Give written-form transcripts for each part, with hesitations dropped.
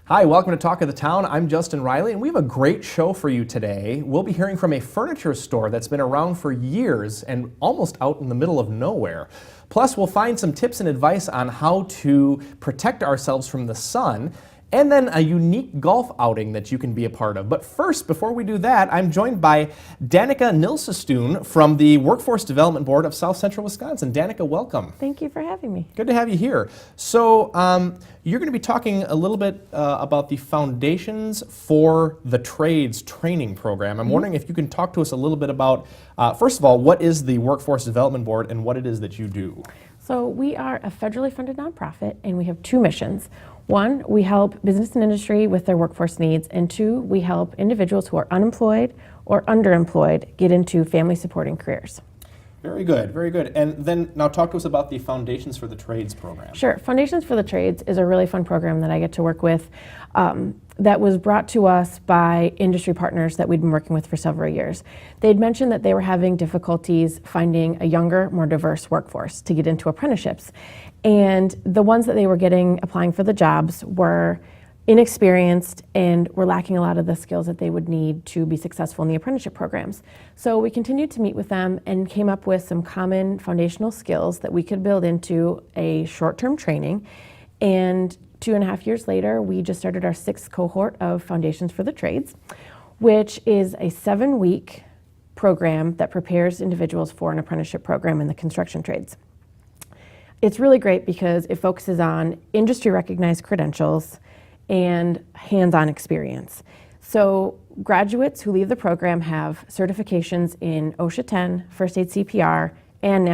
Hi, welcome to Talk of the Town. I'm Justin Riley, and we have a great show for you today. We'll be hearing from a furniture store that's been around for years and almost out in the middle of nowhere. Plus, we'll find some tips and advice on how to protect ourselves from the sun, and then a unique golf outing that you can be a part of. But first, before we do that, I'm joined by Danica Nilsestoon from the Workforce Development Board of South Central Wisconsin. Danica, welcome. Thank you for having me. Good to have you here. So you're going to be talking a little bit about the Foundations for the Trades training program. I'm wondering if you can talk to us a little bit about, first of all, what is the Workforce Development Board and what it is that you do? So we are a federally funded nonprofit, and we have two missions. One, we help business and industry with their workforce needs, and two, we help individuals who are unemployed or underemployed get into family supporting careers. Very good, very good. And then now talk to us about the Foundations for the Trades program. Sure. Foundations for the Trades is a really fun program that I get to work with that was brought to us by industry partners that we'd been working with for several years. They'd mentioned that they were having difficulties finding a younger, more diverse workforce to get into apprenticeships. And the ones that they were getting applying for the jobs were inexperienced and were lacking a lot of the skills that they would need to be successful in the apprenticeship programs. So we continued to meet with them and came up with some common foundational skills that we could build into a short-term training. And 2.5 years later, we just started our 6th cohort of Foundations for the Trades, which is a 7-week program that prepares individuals for an apprenticeship program in the construction trades. It's really great because it focuses on industry-recognized credentials and hands-on experience. So graduates who leave the program have certifications in OSHA 10, First Aid CPR, and the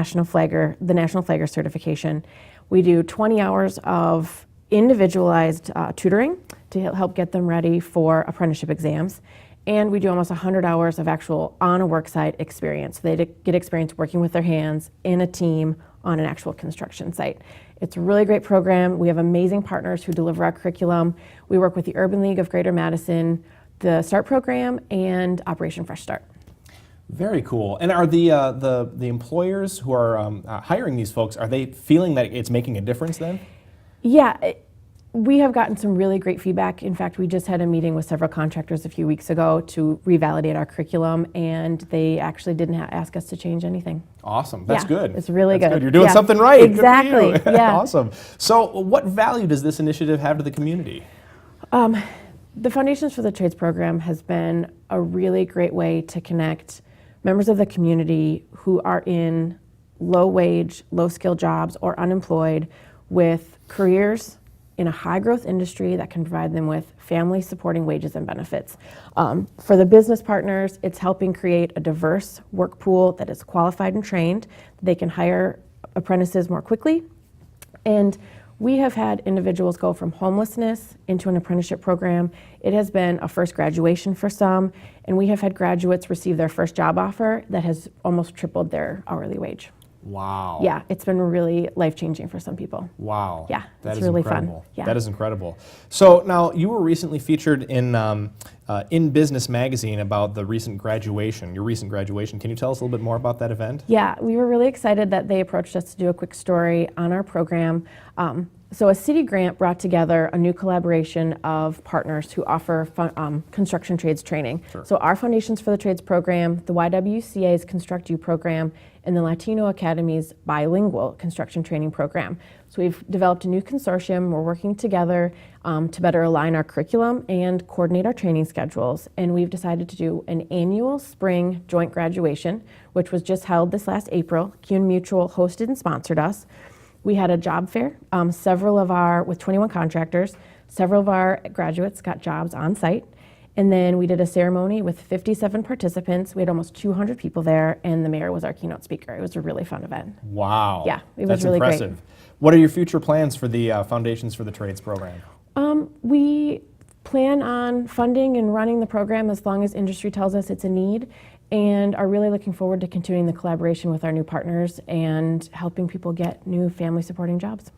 National Flagger certification. We do 20 hours of individualized tutoring to help get them ready for apprenticeship exams. And we do almost 100 hours of actual on a worksite experience. So they get experience working with their hands in a team on an actual construction site. It's a really great program. We have amazing partners who deliver our curriculum. We work with the Urban League of Greater Madison, the START program, and Operation Fresh Start. Very cool. And are the employers who are hiring these folks, are they feeling that it's making a difference then? Yeah. We have gotten some really great feedback. In fact, we just had a meeting with several contractors a few weeks ago to revalidate our curriculum, and they actually didn't ask us to change anything. Awesome. That's good. It's really That's good. You're doing something right. Exactly. Good for you. Yeah. Awesome. So what value does this initiative have to the community? The Foundations for the Trades program has been a really great way to connect members of the community who are in low-wage, low-skill jobs or unemployed with careers in a high-growth industry that can provide them with family-supporting wages and benefits. For the business partners, it's helping create a diverse work pool that is qualified and trained. They can hire apprentices more quickly. And we have had individuals go from homelessness into an apprenticeship program. It has been a first graduation for some, and we have had graduates receive their first job offer that has almost tripled their hourly wage. Wow. Yeah, it's been really life-changing for some people. Wow. Yeah, that it's is really incredible. fun. Yeah. That is incredible. So now you were recently featured in Business Magazine about the recent graduation, your recent graduation. Can you tell us a little bit more about that event? Yeah, we were really excited that they approached us to do a quick story on our program. So a city grant brought together a new collaboration of partners who offer construction trades training. Sure. So our Foundations for the Trades program, the YWCA's Construct U program, and the Latino Academy's bilingual construction training program. So we've developed a new consortium. We're working together to better align our curriculum and coordinate our training schedules. And we've decided to do an annual spring joint graduation, which was just held this last April. CUNY Mutual hosted and sponsored us. We had a job fair. With 21 contractors, several of our graduates got jobs on site. And then we did a ceremony with 57 participants. We had almost 200 people there, and the mayor was our keynote speaker. It was a really fun event. Wow. Yeah, it was That's really impressive. great. What are your future plans for the Foundations for the Trades program? We plan on funding and running the program as long as industry tells us it's a need, and are really looking forward to continuing the collaboration with our new partners and helping people get new family-supporting jobs.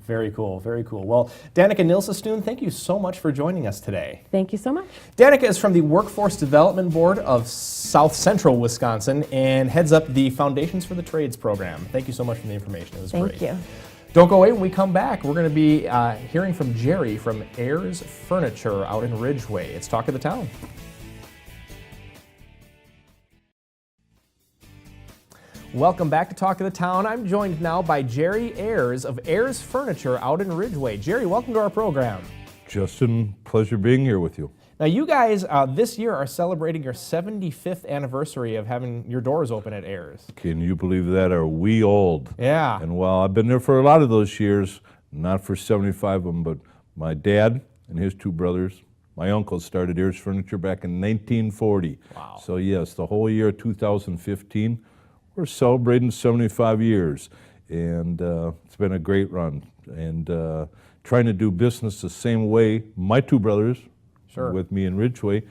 Very cool, very cool. Well, Danica Nilsestoon, thank you so much for joining us today. Thank you so much. Danica is from the Workforce Development Board of South Central Wisconsin and heads up the Foundations for the Trades program. Thank you so much for the information. It was great. Thank you. Don't go away. When we come back, we're going to be hearing from Jerry from Ayers Furniture out in Ridgeway. It's Talk of the Town. Welcome back to Talk of the Town. I'm joined now by Jerry Ayers of Ayers Furniture out in Ridgeway. Jerry, welcome to our program. Justin, pleasure being here with you. Now, you guys this year are celebrating your 75th anniversary of having your doors open at Ayers. Can you believe that? Are we old? Yeah. And while I've been there for a lot of those years, not for 75 of them, but my dad and his two brothers, my uncle started Ayers Furniture back in 1940. Wow. So yes, the whole year 2015, we're celebrating 75 years. And it's been a great run. And trying to do business the same way my two brothers, Sure. with me in Ridgeway,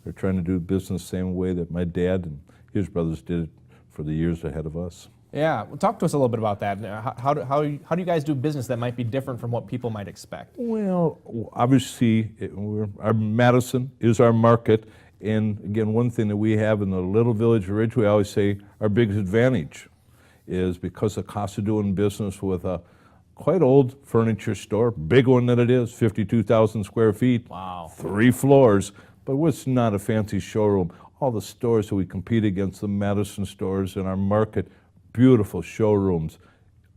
are trying to do business the same way that my dad and his brothers did it for the years ahead of us. Yeah. Well, talk to us a little bit about that. How do you guys do business that might be different from what people might expect? Well, obviously, our Madison is our market. And again, one thing that we have in the little village of Ridgeway, I always say our biggest advantage is because of the cost of doing business with a quite old furniture store, big one that it is, 52,000 square feet. Wow. 3 floors, but it's not a fancy showroom. All the stores that we compete against, the Madison stores in our market, beautiful showrooms,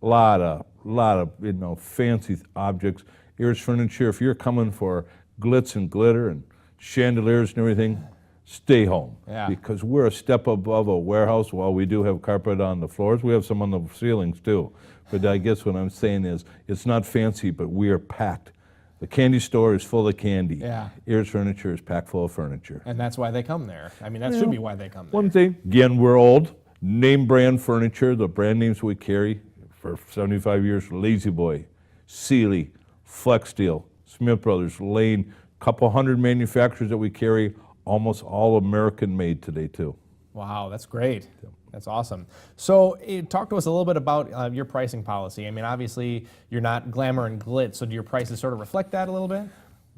a lot of fancy objects. Ayers Furniture, if you're coming for glitz and glitter and chandeliers and everything, stay home. Yeah. Because we're a step above a warehouse. While we do have carpet on the floors, we have some on the ceilings too. But I guess what I'm saying is, it's not fancy, but we are packed. The candy store is full of candy. Yeah. Ayers Furniture is packed full of furniture. And that's why they come there. I mean, that should be why they come there. One thing, again, we're old. Name brand furniture, the brand names we carry for 75 years, Lazy Boy, Sealy, Flex Steel, Smith Brothers, Lane, couple hundred manufacturers that we carry, almost all American made today too. Wow, that's great. That's awesome. So talk to us a little bit about your pricing policy. I mean, obviously, you're not glamour and glitz, so do your prices sort of reflect that a little bit?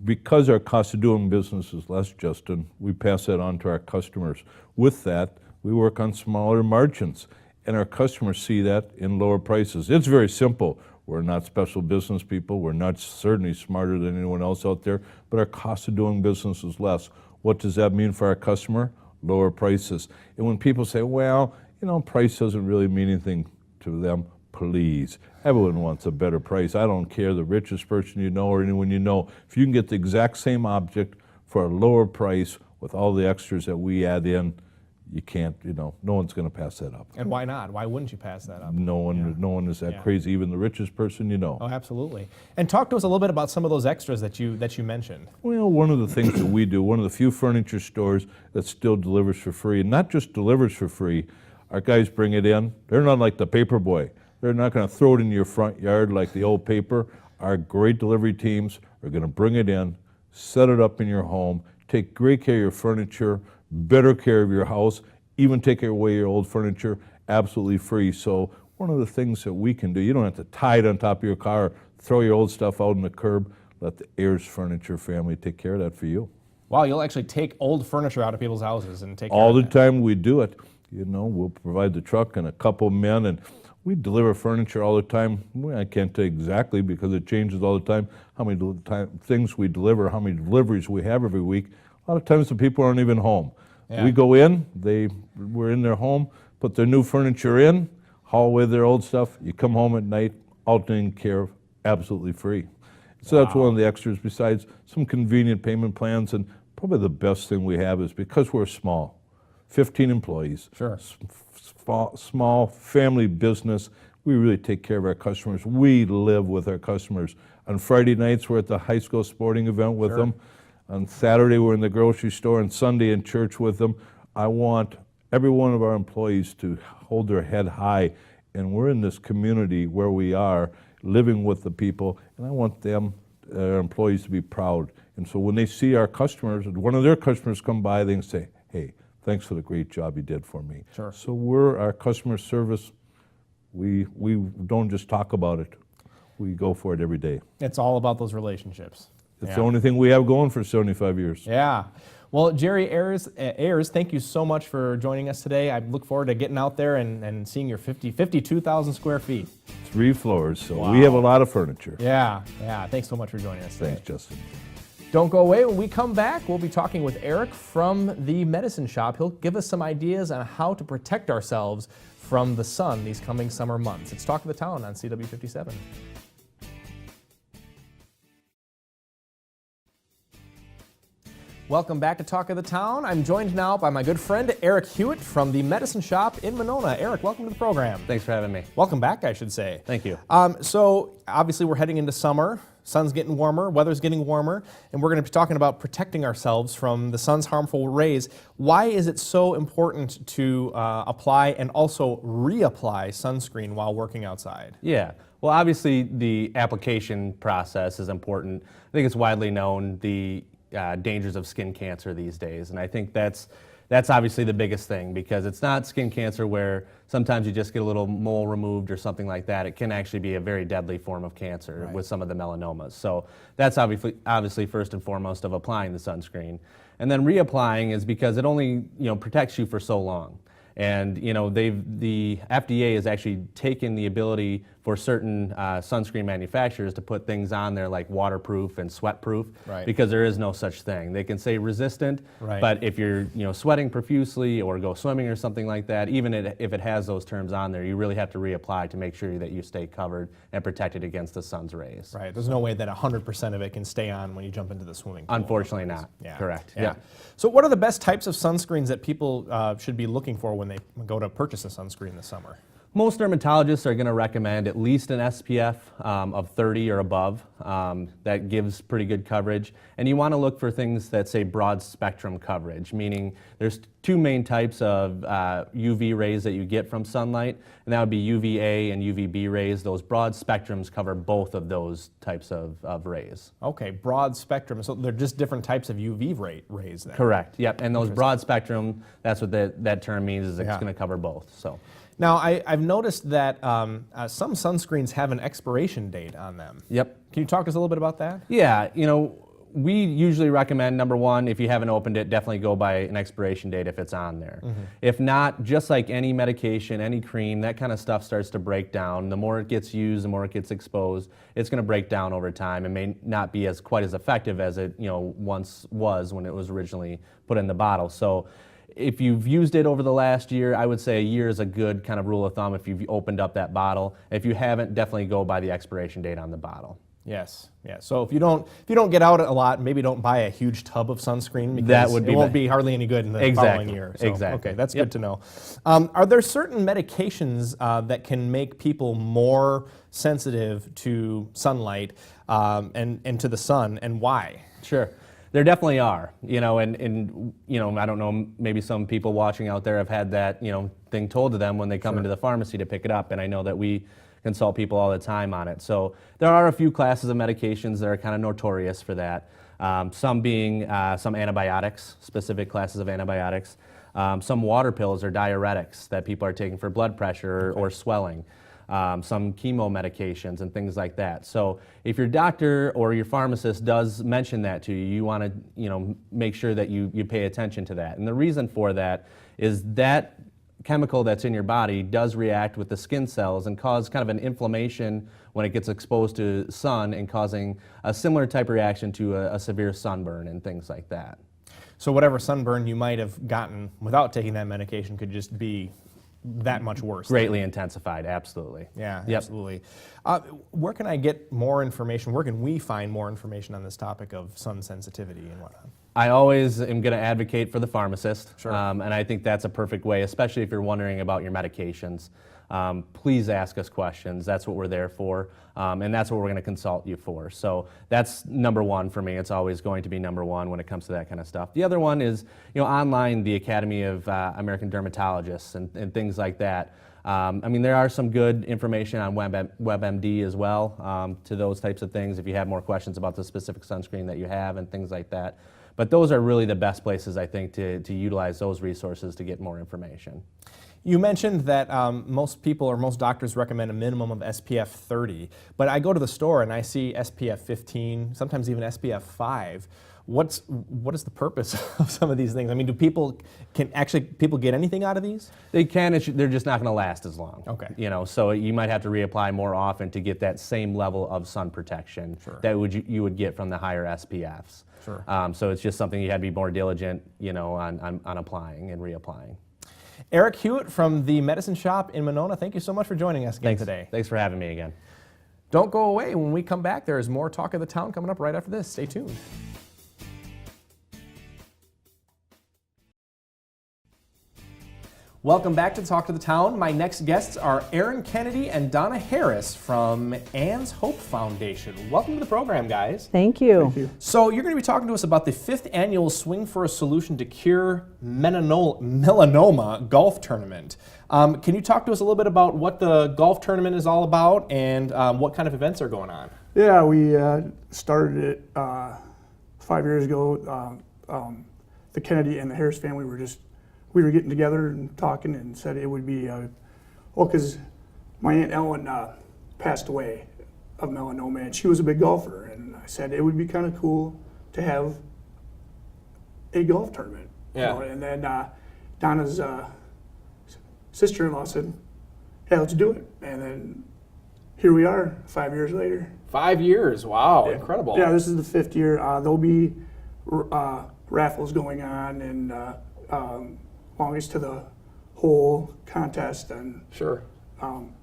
Because our cost of doing business is less, Justin, we pass that on to our customers. With that, we work on smaller margins, and our customers see that in lower prices. It's very simple. We're not special business people. We're not certainly smarter than anyone else out there, but our cost of doing business is less. What does that mean for our customer? Lower prices. And when people say, well, price doesn't really mean anything to them, please. Everyone wants a better price. I don't care the richest person you know or anyone you know. If you can get the exact same object for a lower price with all the extras that we add in, you can't, no one's going to pass that up. And why not? Why wouldn't you pass that up? No one is that crazy, even the richest person you know. Oh, absolutely. And talk to us a little bit about some of those extras that you mentioned. Well, one of the things that we do, one of the few furniture stores that still delivers for free, and not just delivers for free, our guys bring it in. They're not like the paper boy. They're not going to throw it in your front yard like the old paper. Our great delivery teams are going to bring it in, set it up in your home, take great care of your furniture, better care of your house, even take away your old furniture absolutely free. So one of the things that we can do, you don't have to tie it on top of your car, throw your old stuff out on the curb. Let the Ayers Furniture family take care of that for you. Wow, you'll actually take old furniture out of people's houses and take care All of the that. time we do it. We'll provide the truck and a couple men, and we deliver furniture all the time. Well, I can't tell you exactly because it changes all the time how many things we deliver, how many deliveries we have every week. A lot of times the people aren't even home. Yeah. We go in, we're in their home, put their new furniture in, haul away their old stuff. You come home at night, all taken care of, absolutely free. So that's one of the extras besides some convenient payment plans. And probably the best thing we have is because we're small, 15 employees, Sure. Small family business, we really take care of our customers. We live with our customers. On Friday nights, we're at the high school sporting event with them. On Saturday, we're in the grocery store, and Sunday in church with them. I want every one of our employees to hold their head high, and we're in this community where we are living with the people, and I want them, our employees, to be proud. And so when they see our customers, one of their customers come by, they can say, hey, thanks for the great job you did for me. Sure. So we're our customer service, we don't just talk about it, we go for it every day. It's all about those relationships. It's the only thing we have going for 75 years. Yeah. Well, Jerry Ayers, thank you so much for joining us today. I look forward to getting out there and seeing your 52,000 square feet. 3 floors, so Wow. we have a lot of furniture. Yeah. Thanks so much for joining us today. Thanks, Justin. Don't go away. When we come back, we'll be talking with Eric from the Medicine Shop. He'll give us some ideas on how to protect ourselves from the sun these coming summer months. It's Talk of the Town on CW57. Welcome back to Talk of the Town. I'm joined now by my good friend Eric Hewitt from the Medicine Shop in Monona. Eric, welcome to the program. Thanks for having me. Welcome back, I should say. Thank you. So obviously we're heading into summer. Sun's getting warmer, weather's getting warmer, and we're going to be talking about protecting ourselves from the sun's harmful rays. Why is it so important to apply and also reapply sunscreen while working outside? Yeah. Well, obviously the application process is important. I think it's widely known the dangers of skin cancer these days, and I think that's obviously the biggest thing, because it's not skin cancer where sometimes you just get a little mole removed or something like that. It can actually be a very deadly form of cancer with some of the melanomas. So that's obviously first and foremost of applying the sunscreen. And then reapplying is because it only protects you for so long. And the FDA has actually taken the ability for certain sunscreen manufacturers to put things on there like waterproof and sweatproof, because there is no such thing. They can say resistant, but if you're sweating profusely or go swimming or something like that, even if it has those terms on there, you really have to reapply to make sure that you stay covered and protected against the sun's rays. Right. There's no way that 100% of it can stay on when you jump into the swimming pool. Unfortunately not. Yeah. Correct. Yeah. So what are the best types of sunscreens that people should be looking for when they go to purchase a sunscreen this summer? Most dermatologists are going to recommend at least an SPF of 30 or above. That gives pretty good coverage. And you want to look for things that say broad spectrum coverage, meaning there's 2 main types of UV rays that you get from sunlight, and that would be UVA and UVB rays. Those broad spectrums cover both of those types of rays. Okay, broad spectrum. So they're just different types of UV rays then? Correct, yep. And those broad spectrum, that's what that term means, is it's going to cover both. So. Now, I've noticed that some sunscreens have an expiration date on them. Yep. Can you talk to us a little bit about that? Yeah, we usually recommend, number one, if you haven't opened it, definitely go by an expiration date if it's on there. If not, just like any medication, any cream, that kind of stuff starts to break down. The more it gets used, the more it gets exposed, it's going to break down over time and may not be quite as effective as it once was when it was originally put in the bottle. So if you've used it over the last year, I would say a year is a good kind of rule of thumb if you've opened up that bottle. If you haven't, definitely go by the expiration date on the bottle. Yes. Yeah. So if you don't get out a lot, maybe don't buy a huge tub of sunscreen, because that would it won't be hardly any good in the following year. So, Exactly. Okay, that's good to know. Are there certain medications that can make people more sensitive to sunlight and to the sun, and why? Sure. There definitely are, and I don't know, maybe some people watching out there have had that, thing told to them when they come into the pharmacy to pick it up, and I know that we consult people all the time on it. So there are a few classes of medications that are kind of notorious for that, some being some antibiotics, specific classes of antibiotics, some water pills or diuretics that people are taking for blood pressure or swelling. Some chemo medications and things like that. So if your doctor or your pharmacist does mention that to you, you want to make sure that you pay attention to that. And the reason for that is that chemical that's in your body does react with the skin cells and cause kind of an inflammation when it gets exposed to sun, and causing a similar type reaction to a severe sunburn and things like that. So whatever sunburn you might have gotten without taking that medication could just be that much worse. Greatly intensified, absolutely. Yeah, Yep. absolutely. Where can I get more information? Where can we find more information on this topic of sun sensitivity and whatnot? I always am going to advocate for the pharmacist, Sure. And I think that's a perfect way, especially if you're wondering about your medications. Please ask us questions. That's what we're there for, and that's what we're going to consult you for. So that's number one for me. It's always going to be number one when it comes to that kind of stuff. The other one is, online, the Academy of American Dermatologists and things like that. There are some good information on WebMD as well to those types of things if you have more questions about the specific sunscreen that you have and things like that. But those are really the best places, I think, to utilize those resources to get more information. You mentioned that most people or most doctors recommend a minimum of SPF 30, but I go to the store and I see SPF 15, sometimes even SPF 5. What is the purpose of some of these things? I mean, people get anything out of these? They can, they're just not going to last as long. Okay. So you might have to reapply more often to get that same level of sun protection that you would get from the higher SPFs. Sure. So it's just something you had to be more diligent, on applying and reapplying. Eric Hewitt from the Medicine Shop in Monona, thank you so much for joining us again today. Thanks for having me again. Don't go away. When we come back, there is more Talk of the Town coming up right after this. Stay tuned. Welcome back to Talk to the Town. My next guests are Aaron Kennedy and Donna Harris from Ann's Hope Foundation. Welcome to the program, guys. Thank you. So you're going to be talking to us about the 5th annual Swing for a Solution to Cure Melanoma golf tournament. Can you talk to us a little bit about what the golf tournament is all about and what kind of events are going on? Yeah, we started it 5 years ago. The Kennedy and the Harris family we were getting together and talking and said it would be, because my Aunt Ellen passed away of melanoma and she was a big golfer, and I said it would be kind of cool to have a golf tournament. Yeah. And then Donna's sister-in-law said, hey, let's do it. And then here we are 5 years later. 5 years, wow, incredible. Yeah, this is the 5th year. There'll be raffles going on and longest to the hole contest and Sure.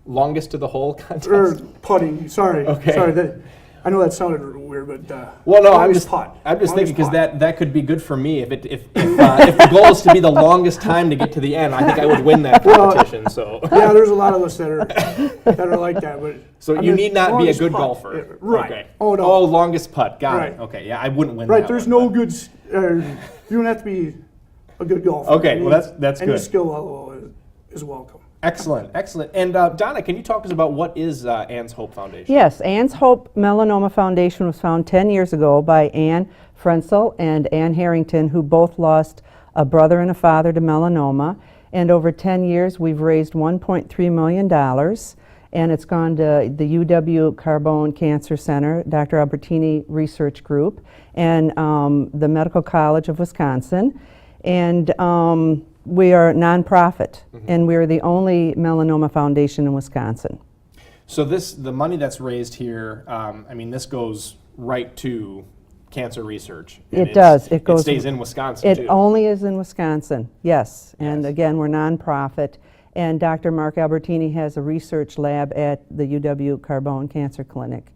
Longest to the hole contest? or putting. Sorry. Okay. Sorry. I know that sounded weird, but Well, no, I'm longest just putt. thinking because Longest that could be good for me. If the goal is to be the longest time to get to the end, I think I would win that competition. So putt. Yeah, there's a lot of us that are like that, but So I you mean, need not be a longest good putt. golfer. Yeah, right. Okay. Oh no. Oh, longest putt. Got Right. it. Okay. Yeah, I wouldn't win. Right. that There's one, no but- good. You don't have to be a good golfer. Okay, well, that's Any good. skill level is welcome. Excellent. Excellent. And Donna, can you talk to us about what is Ann's Hope Foundation? Yes, Ann's Hope Melanoma Foundation was founded 10 years ago by Ann Frenzel and Ann Harrington, who both lost a brother and a father to melanoma. And over 10 years, we've raised $1.3 million. And it's gone to the UW Carbone Cancer Center, Dr. Albertini Research Group, and the Medical College of Wisconsin. And we are a nonprofit, and we're the only melanoma foundation in Wisconsin. So the money that's raised here, this goes right to cancer research. And It does. It goes. It stays in Wisconsin It too. only is in Wisconsin, yes. And Yes. again, we're nonprofit. And Dr. Mark Albertini has a research lab at the UW Carbone Cancer Clinic.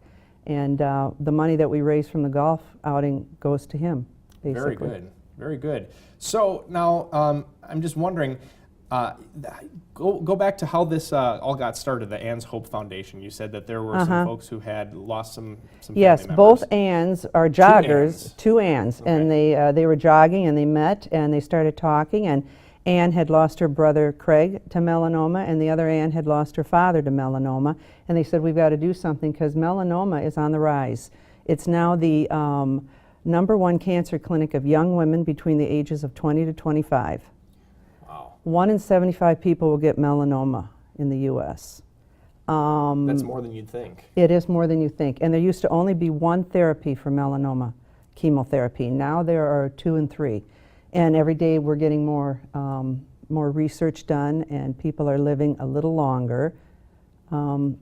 And the money that we raise from the golf outing goes to him, basically. Very good. Very good. So now I'm just wondering, go back to how this all got started, the Ann's Hope Foundation. You said that there were some folks who had lost some Yes, family both members. Anns are joggers, Anns. two Anns, and they were jogging and they met and they started talking, and Ann had lost her brother Craig to melanoma, and the other Ann had lost her father to melanoma, and they said, we've got to do something because melanoma is on the rise. It's now the #1 cancer clinic of young women between the ages of 20 to 25. Wow. 1 in 75 people will get melanoma in the U.S. That's more than you'd think. It is more than you think. And there used to only be one therapy for melanoma, chemotherapy. Now there are 2 and 3. And every day we're getting more research done, and people are living a little longer.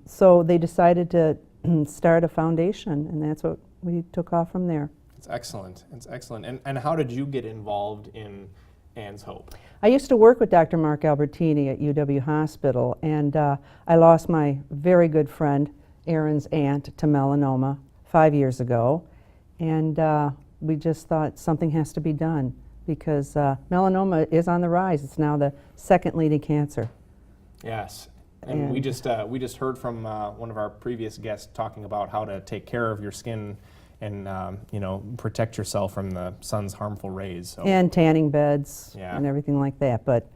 So they decided to start a foundation, and that's what we took off from there. It's excellent. It's excellent. And how did you get involved in Ann's Hope? I used to work with Dr. Mark Albertini at UW Hospital, and I lost my very good friend, Aaron's aunt, to melanoma 5 years ago. And we just thought something has to be done because melanoma is on the rise. It's now the second leading cancer. Yes. And we just heard from one of our previous guests talking about how to take care of your skin and protect yourself from the sun's harmful rays. So. And tanning beds Yeah. and everything like that. But,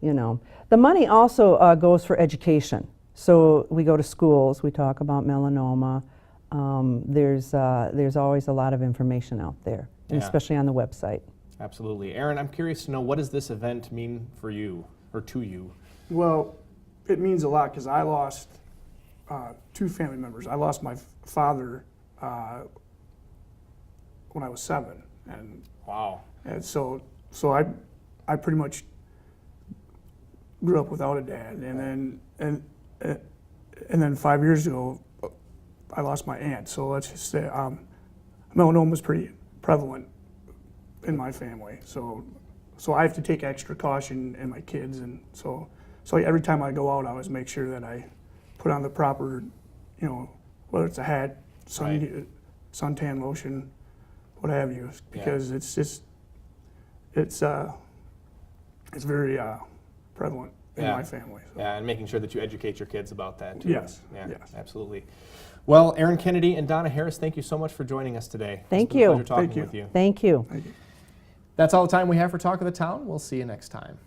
the money also goes for education. So we go to schools, we talk about melanoma. There's always a lot of information out there, and Yeah. especially on the website. Absolutely. Aaron, I'm curious to know, what does this event mean for you or to you? Well, it means a lot because I lost two family members. I lost my father when I was 7, and Wow. so I pretty much grew up without a dad, and then 5 years ago I lost my aunt. So let's just say melanoma was pretty prevalent in my family. So I have to take extra caution in my kids, and so every time I go out, I always make sure that I put on the proper, whether it's a hat, suntan lotion, what have you, because it's very prevalent in my family. So. Yeah, and making sure that you educate your kids about that too. Yes. Yeah, Yes. absolutely. Well, Aaron Kennedy and Donna Harris, thank you so much for joining us today. Thank It's been a you. pleasure talking Thank you. with you. Thank you. Thank you. That's all the time we have for Talk of the Town. We'll see you next time.